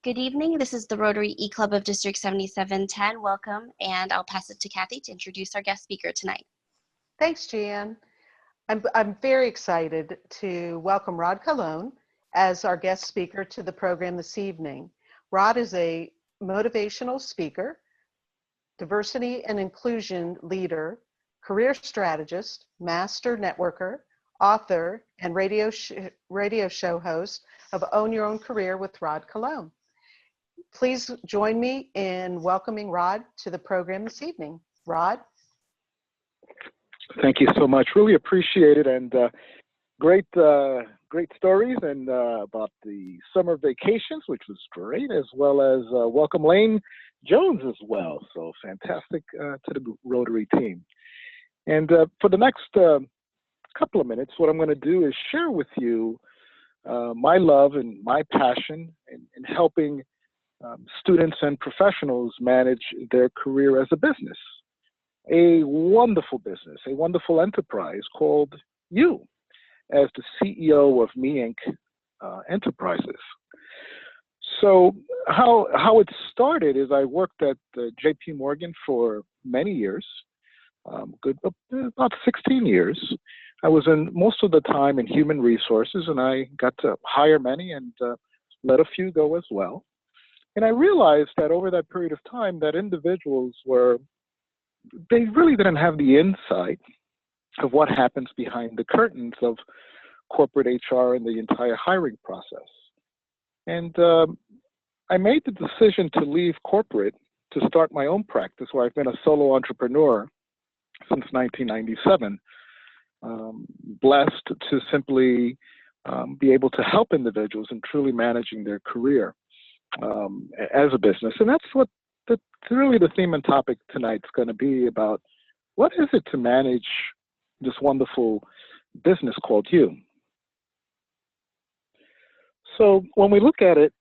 Good evening. This is the Rotary E-Club of District 7710. Welcome, and I'll pass it to Kathy to introduce our guest speaker tonight. Thanks, Jan. I'm very excited to welcome Rod Colon as our guest speaker to the program this evening. Rod is a motivational speaker, diversity and inclusion leader, career strategist, master networker, author, and radio show host of Own Your Own Career with Rod Colon. Please join me in welcoming Rod to the program this evening. Rod? Thank you so much. Really appreciate it, and great stories and about the summer vacations, which was great, as well as welcome Lane Jones as well. So fantastic to the Rotary team. And for the next couple of minutes, what I'm going to do is share with you my love and my passion in helping students and professionals manage their career as a business. A wonderful business, a wonderful enterprise called you, as the CEO of Me Inc. Enterprises. So how it started is I worked at JP Morgan for many years, about 16 years. I was in most of the time in human resources, and I got to hire many and let a few go as well. And I realized that over that period of time that individuals they really didn't have the insight of what happens behind the curtains of corporate HR and the entire hiring process. And I made the decision to leave corporate to start my own practice, where I've been a solo entrepreneur since 1997. Blessed to simply be able to help individuals in truly managing their career as a business. And that's what really the theme and topic tonight's going to be about. What is it to manage this wonderful business called you? So when we look at it,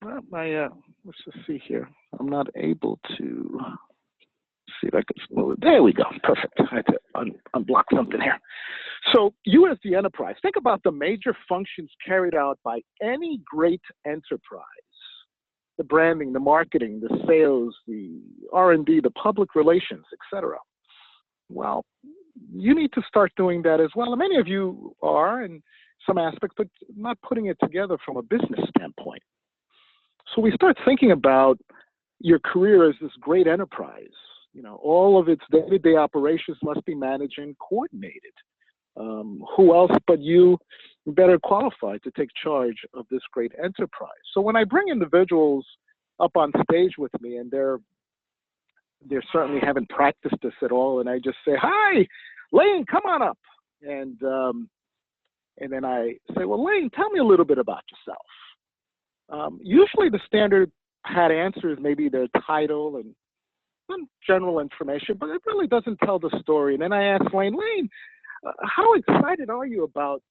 let's just see here. I'm not able to see if I can move it. There we go. Perfect. I had to unblock something here. So you as the enterprise, think about the major functions carried out by any great enterprise. The branding, the marketing, the sales, the R&D, the public relations, etc. Well, you need to start doing that as well. And many of you are in some aspects, but not putting it together from a business standpoint. So we start thinking about your career as this great enterprise. You know, all of its day-to-day operations must be managed and coordinated. Who else but you better qualified to take charge of this great enterprise? So when I bring individuals up on stage with me, and they're certainly haven't practiced this at all, and I just say, "Hi, Lane, come on up," and then I say, "Well, Lane, tell me a little bit about yourself." Usually, the standard pat answer is maybe their title and some general information, but it really doesn't tell the story. And then I ask Lane, how excited are you about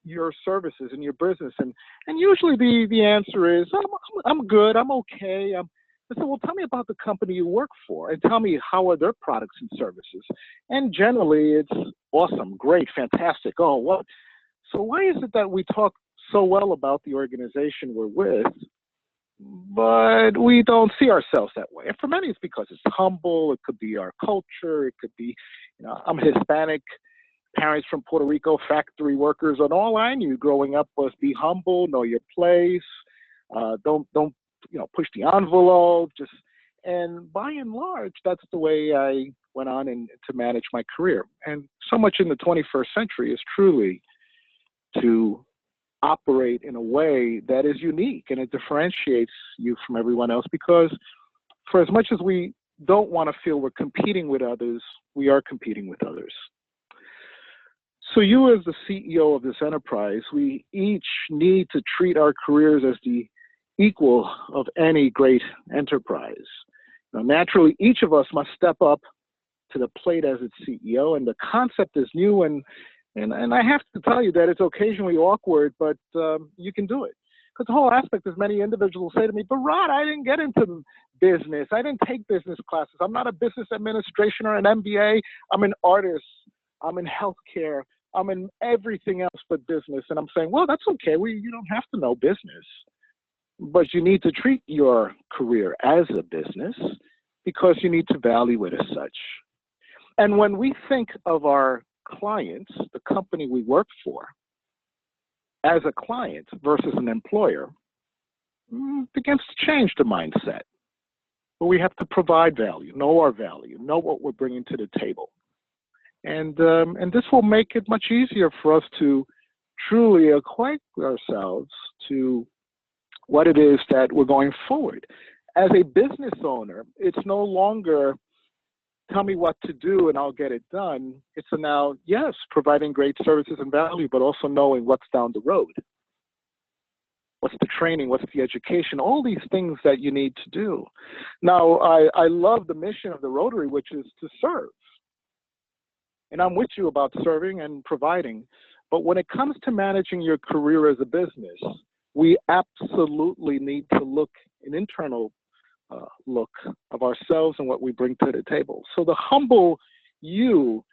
your services and your business? And usually the answer is, I'm good, I'm okay. I said, well, tell me about the company you work for, and tell me how are their products and services. And generally it's awesome, great, fantastic. Oh, what? So why is it that we talk so well about the organization we're with, but we don't see ourselves that way? And for many, it's because it's humble. It could be our culture. It could be, I'm Hispanic, parents from Puerto Rico, factory workers, and all I knew growing up was be humble, know your place, don't push the envelope. And by and large, that's the way I went on to manage my career. And so much in the 21st century is truly to operate in a way that is unique, and it differentiates you from everyone else, because for as much as we don't want to feel we're competing with others, we are competing with others. So you as the CEO of this enterprise, we each need to treat our careers as the equal of any great enterprise. Now, naturally, each of us must step up to the plate as its CEO, and the concept is new, and I have to tell you that it's occasionally awkward, but you can do it. Because the whole aspect is many individuals say to me, but Rod, I didn't get into business. I didn't take business classes. I'm not a business administration or an MBA. I'm an artist. I'm in healthcare. I'm in everything else but business. And I'm saying, well, that's okay. You don't have to know business. but you need to treat your career as a business because you need to value it as such. And when we think of our clients, the company we work for, as a client versus an employer, it begins to change the mindset. But we have to provide value, know our value, know what we're bringing to the table. And this will make it much easier for us to truly acquaint ourselves to what it is that we're going forward. As a business owner, it's no longer tell me what to do and I'll get it done. It's a now, yes, providing great services and value, but also knowing what's down the road. What's the training? What's the education? All these things that you need to do. Now, I love the mission of the Rotary, which is to serve. And I'm with you about serving and providing. But when it comes to managing your career as a business, we absolutely need to look an internal look of ourselves and what we bring to the table. So the humble you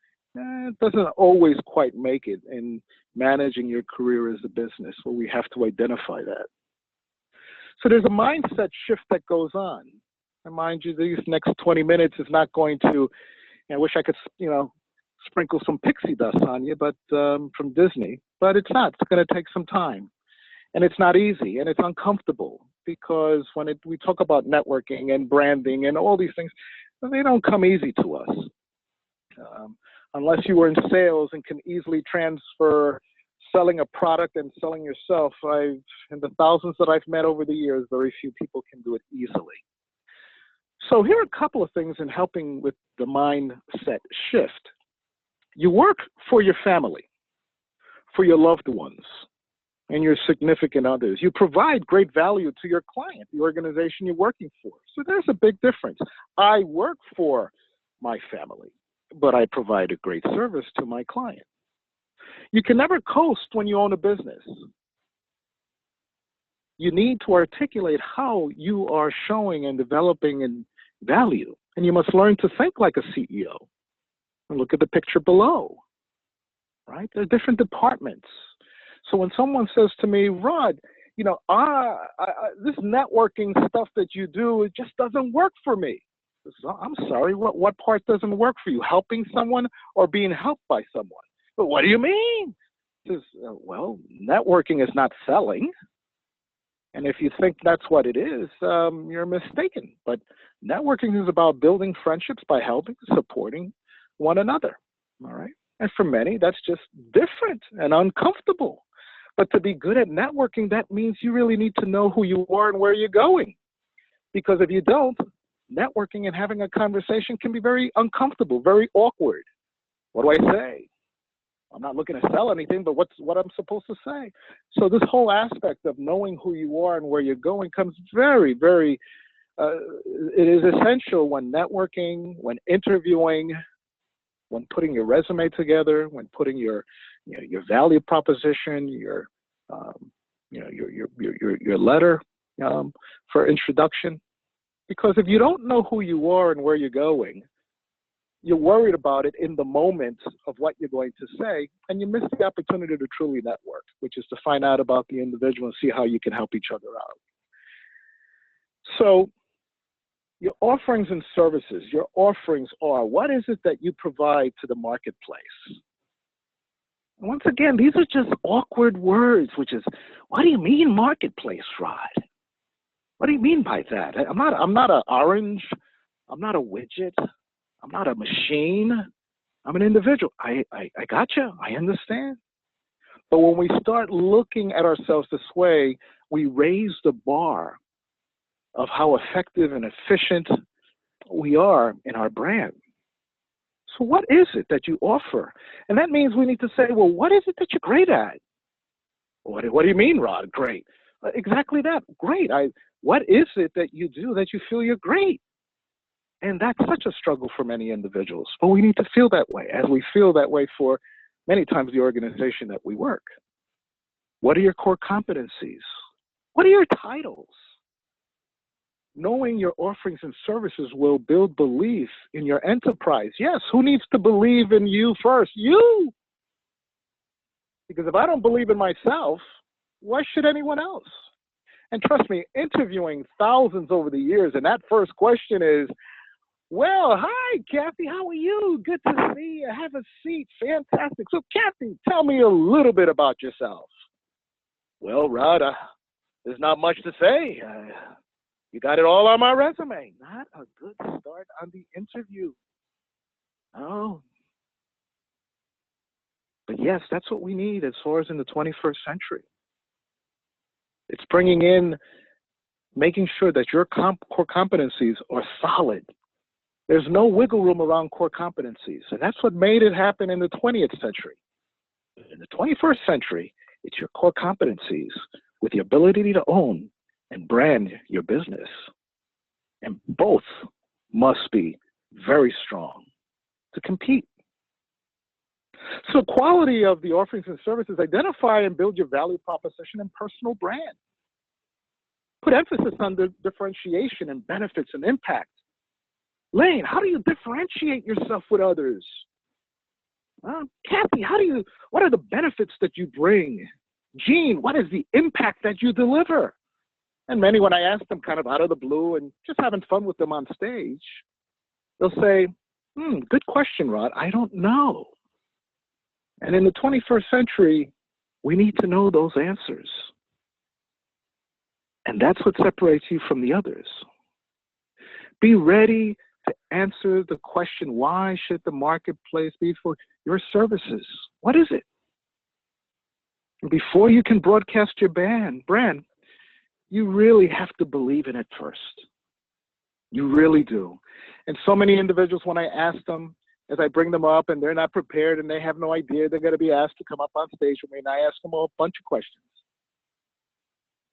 doesn't always quite make it in managing your career as a business, where we have to identify that. So there's a mindset shift that goes on. And mind you, these next 20 minutes is not going to, I wish I could, sprinkle some pixie dust on you, but from Disney, but it's not. It's going to take some time. And it's not easy, and it's uncomfortable, because when we talk about networking and branding and all these things, they don't come easy to us. Unless you were in sales and can easily transfer selling a product and selling yourself, in the thousands that I've met over the years, very few people can do it easily. So here are a couple of things in helping with the mindset shift. You work for your family, for your loved ones, and your significant others. You provide great value to your client, the organization you're working for. So there's a big difference. I work for my family, but I provide a great service to my client. You can never coast when you own a business. You need to articulate how you are showing and developing in value. And you must learn to think like a CEO. And look at the picture below, right? There are different departments. So when someone says to me, Rod, this networking stuff that you do, it just doesn't work for me. I'm sorry, what part doesn't work for you? Helping someone or being helped by someone? But what do you mean? He says, well, networking is not selling. And if you think that's what it is, you're mistaken. But networking is about building friendships by helping, supporting one another, all right? And for many, that's just different and uncomfortable. But to be good at networking, that means you really need to know who you are and where you're going. Because if you don't, networking and having a conversation can be very uncomfortable, very awkward. What do I say? I'm not looking to sell anything, but what I'm supposed to say? So this whole aspect of knowing who you are and where you're going comes very, very, it is essential when networking, when interviewing, when putting your resume together, when putting your value proposition, your letter for introduction. Because if you don't know who you are and where you're going, you're worried about it in the moment of what you're going to say, and you miss the opportunity to truly network, which is to find out about the individual and see how you can help each other out. So your offerings and services, your offerings are, what is it that you provide to the marketplace? And once again, these are just awkward words, which is, what do you mean marketplace, Rod? What do you mean by that? I'm not an orange. I'm not a widget. I'm not a machine. I'm an individual. I gotcha. I understand. But when we start looking at ourselves this way, we raise the bar of how effective and efficient we are in our brand. So what is it that you offer? And that means we need to say, well, what is it that you're great at? What do you mean, Rod? Great. Exactly that. Great. What is it that you do that you feel you're great? And that's such a struggle for many individuals. But we need to feel that way, as we feel that way for many times the organization that we work. What are your core competencies? What are your titles? Knowing your offerings and services will build belief in your enterprise. Yes, who needs to believe in you first? You! Because if I don't believe in myself, why should anyone else? And trust me, interviewing thousands over the years, and that first question is, well, hi, Kathy, how are you? Good to see you. Have a seat. Fantastic. So, Kathy, tell me a little bit about yourself. Well, Rod, there's not much to say. You got it all on my resume. Not a good start on the interview. Oh. But yes, that's what we need as far as in the 21st century. It's bringing in, making sure that your core competencies are solid. There's no wiggle room around core competencies. And that's what made it happen in the 20th century. In the 21st century, it's your core competencies with the ability to own and brand your business. And both must be very strong to compete. So quality of the offerings and services, identify and build your value proposition and personal brand. Put emphasis on the differentiation and benefits and impact. Lane, how do you differentiate yourself with others? Kathy, what are the benefits that you bring? Gene, what is the impact that you deliver? And many, when I ask them kind of out of the blue and just having fun with them on stage, they'll say, good question, Rod, I don't know. And in the 21st century, we need to know those answers. And that's what separates you from the others. Be ready to answer the question, why should the marketplace be for your services? What is it? And before you can broadcast your brand, you really have to believe in it first. You really do. And so many individuals, when I ask them, as I bring them up and they're not prepared and they have no idea they're going to be asked to come up on stage with me, and I ask them a bunch of questions.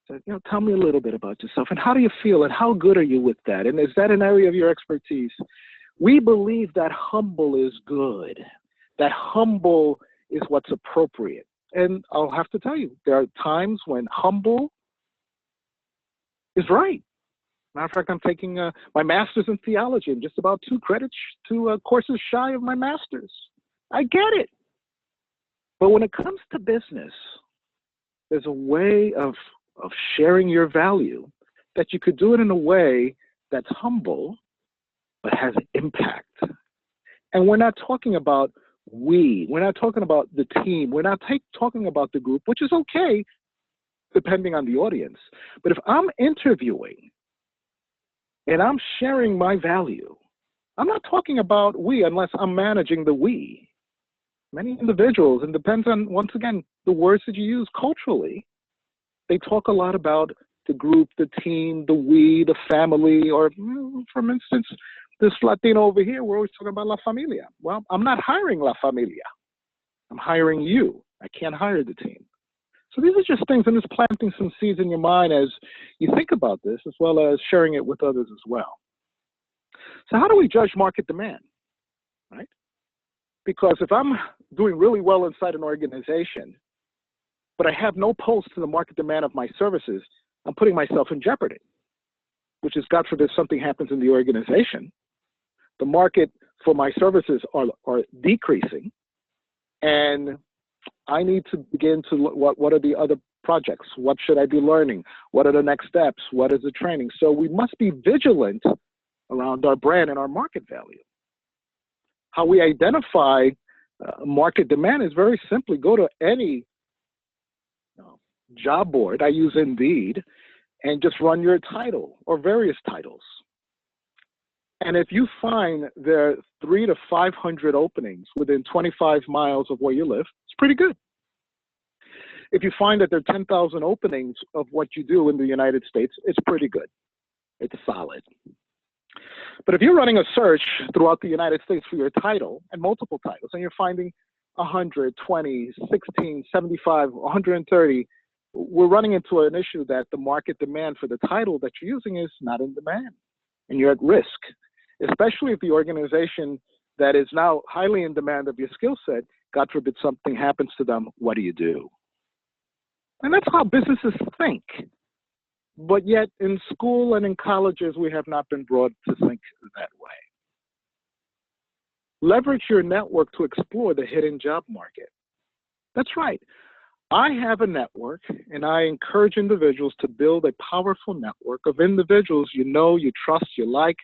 So, tell me a little bit about yourself and how do you feel and how good are you with that? And is that an area of your expertise? We believe that humble is good, that humble is what's appropriate. And I'll have to tell you, there are times when humble is right. Matter of fact, I'm taking my master's in theology. I'm just about two courses shy of my master's. I get it. But when it comes to business, there's a way of sharing your value that you could do it in a way that's humble, but has impact. And we're not talking about we're not talking about the team. We're not talking about the group, which is okay, depending on the audience. But if I'm interviewing and I'm sharing my value, I'm not talking about we unless I'm managing the we. Many individuals, and depends on, once again, the words that you use culturally, they talk a lot about the group, the team, the we, the family, or for instance, this Latino over here, we're always talking about La Familia. Well, I'm not hiring La Familia. I'm hiring you. I can't hire the team. So these are just things, and it's planting some seeds in your mind as you think about this, as well as sharing it with others as well. So how do we judge market demand, right? Because if I'm doing really well inside an organization, but I have no pulse to the market demand of my services, I'm putting myself in jeopardy, which is, God forbid, something happens in the organization. The market for my services are decreasing, and I need to begin to look, what are the other projects? What should I be learning? What are the next steps? What is the training? So we must be vigilant around our brand and our market value. How we identify market demand is very simply go to any job board. I use Indeed, and just run your title or various titles. And if you find there are 300 to 500 openings within 25 miles of where you live, it's pretty good. If you find that there are 10,000 openings of what you do in the United States, it's pretty good. It's solid. But if you're running a search throughout the United States for your title and multiple titles, and you're finding 100, 20, 16, 75, 130, we're running into an issue that the market demand for the title that you're using is not in demand, and you're at risk, especially if the organization that is now highly in demand of your skill set, God forbid something happens to them, what do you do? And that's how businesses think. But yet in school and in colleges, we have not been brought to think that way. Leverage your network to explore the hidden job market. That's right. I have a network, and I encourage individuals to build a powerful network of individuals you know, you trust, you like.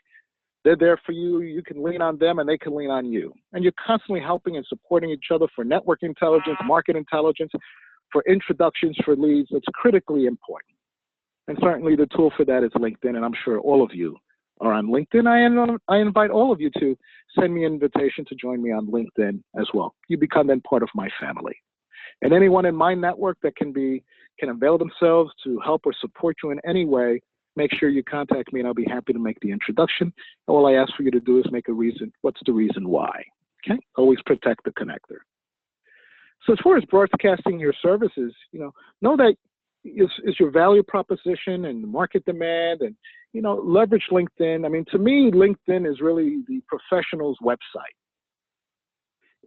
They're there for you. You can lean on them, and they can lean on you. And you're constantly helping and supporting each other for network intelligence, market intelligence, for introductions, for leads. It's critically important. And certainly the tool for that is LinkedIn, and I'm sure all of you are on LinkedIn. I invite all of you to send me an invitation to join me on LinkedIn as well. You become then part of my family. And anyone in my network that can avail themselves to help or support you in any way, make sure you contact me, and I'll be happy to make the introduction. All I ask for you to do is make a reason. What's the reason why? Okay? Always protect the connector. So as far as broadcasting your services, know that is your value proposition and market demand, and leverage LinkedIn. I mean, to me, LinkedIn is really the professional's website.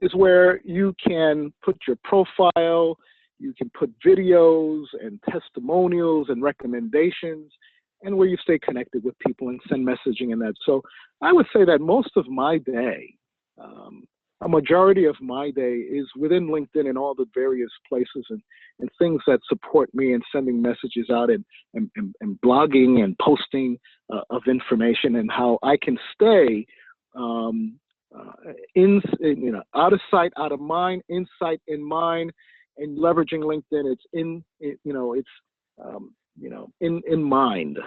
Is where you can put your profile, you can put videos and testimonials and recommendations, and where you stay connected with people and send messaging and that. So I would say that most of my day, a majority of my day is within LinkedIn and all the various places and things that support me in sending messages out and blogging and posting of information, and how I can stay out of sight, out of mind, insight in mind, and leveraging LinkedIn. It's in mind.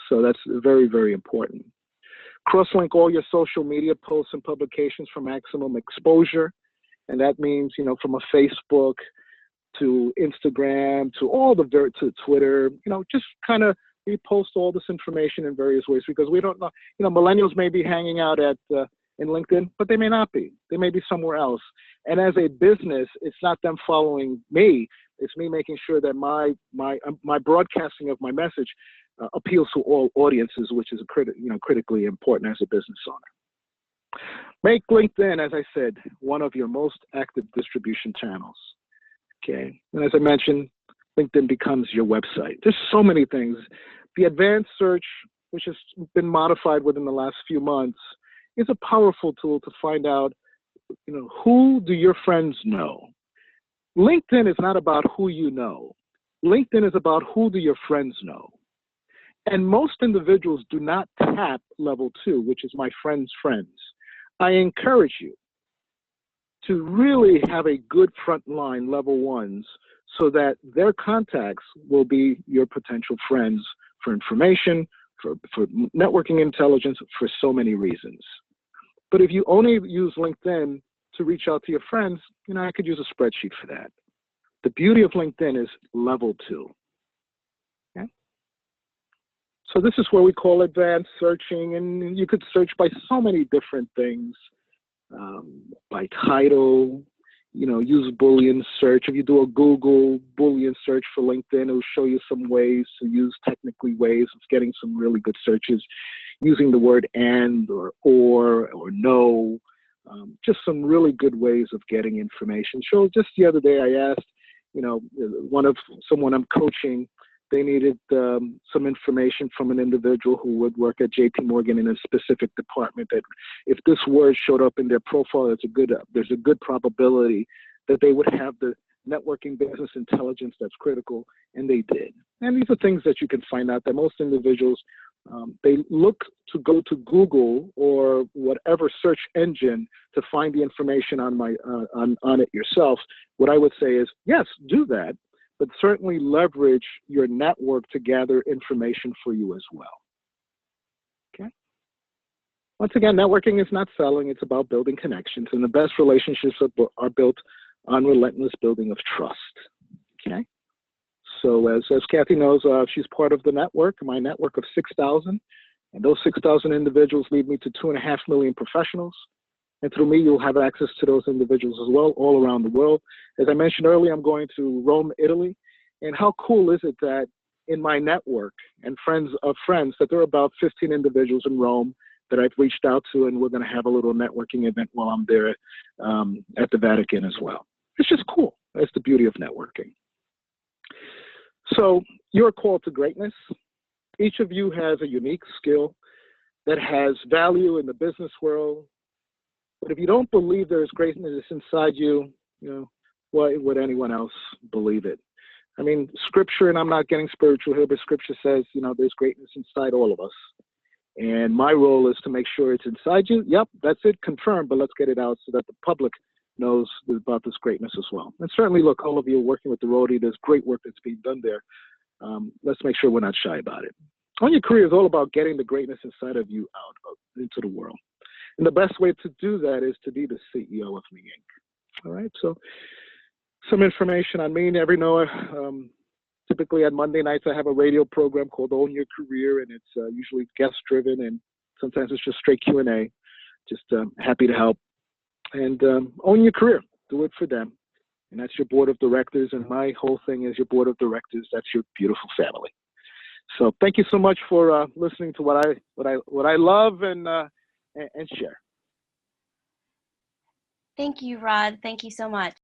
So that's very, very important. Cross-link all your social media posts and publications for maximum exposure, and that means from a Facebook to Instagram to to Twitter. Just kind of repost all this information in various ways, because we don't know. Millennials may be hanging out in LinkedIn, but they may not be. They may be somewhere else. And as a business, it's not them following me. It's me making sure that my broadcasting of my message appeals to all audiences, which is critically important as a business owner. Make LinkedIn, as I said, one of your most active distribution channels. Okay, and as I mentioned, LinkedIn becomes your website. There's so many things. The advanced search, which has been modified within the last few months, is a powerful tool to find out, who do your friends know? LinkedIn is not about who you know. LinkedIn is about who do your friends know. And most individuals do not tap level 2, which is my friends' friends. I encourage you to really have a good front line level 1s, so that their contacts will be your potential friends for information, for networking intelligence, for so many reasons. But if you only use LinkedIn to reach out to your friends, I could use a spreadsheet for that. The beauty of LinkedIn is level 2. Okay? So this is where we call advanced searching, and you could search by so many different things, by title, use Boolean Search. If you do a Google Boolean Search for LinkedIn, it'll show you some ways to use, technically ways of getting some really good searches, using the word and or no, just some really good ways of getting information. So just the other day I asked, someone I'm coaching, they needed some information from an individual who would work at JP Morgan in a specific department, that if this word showed up in their profile, there's a good probability that they would have the networking business intelligence that's critical, and they did. And these are things that you can find out that most individuals, they look to go to Google or whatever search engine to find the information on it yourself. What I would say is, yes, do that, but certainly leverage your network to gather information for you as well. Okay? Once again, networking is not selling, it's about building connections, and the best relationships are built on relentless building of trust. Okay? So as Kathy knows, she's part of the network, my network of 6,000, and those 6,000 individuals lead me to 2.5 million professionals. And through me, you'll have access to those individuals as well, all around the world. As I mentioned earlier, I'm going to Rome, Italy. And how cool is it that in my network and friends of friends, that there are about 15 individuals in Rome that I've reached out to, and we're going to have a little networking event while I'm there at the Vatican as well. It's just cool. That's the beauty of networking. So you're called to greatness. Each of you has a unique skill that has value in the business world. But if you don't believe there is greatness inside you, why would anyone else believe it? I mean, scripture, and I'm not getting spiritual here, but scripture says, you know, there's greatness inside all of us. And my role is to make sure it's inside you. Yep, that's it, confirmed, but let's get it out so that the public knows about this greatness as well. And certainly, look, all of you working with the Rotary, there's great work that's being done there. Let's make sure we're not shy about it. On Your Career is all about getting the greatness inside of you out into the world. And the best way to do that is to be the CEO of Me Inc. All right, so some information on me. Never know. Typically on Monday nights, I have a radio program called Own Your Career, and it's usually guest-driven, and sometimes it's just straight Q&A. Just happy to help. And own your career. Do it for them. And that's your board of directors, and my whole thing is your board of directors. That's your beautiful family. So thank you so much for listening to what I love and share. Thank you, Rod. Thank you so much.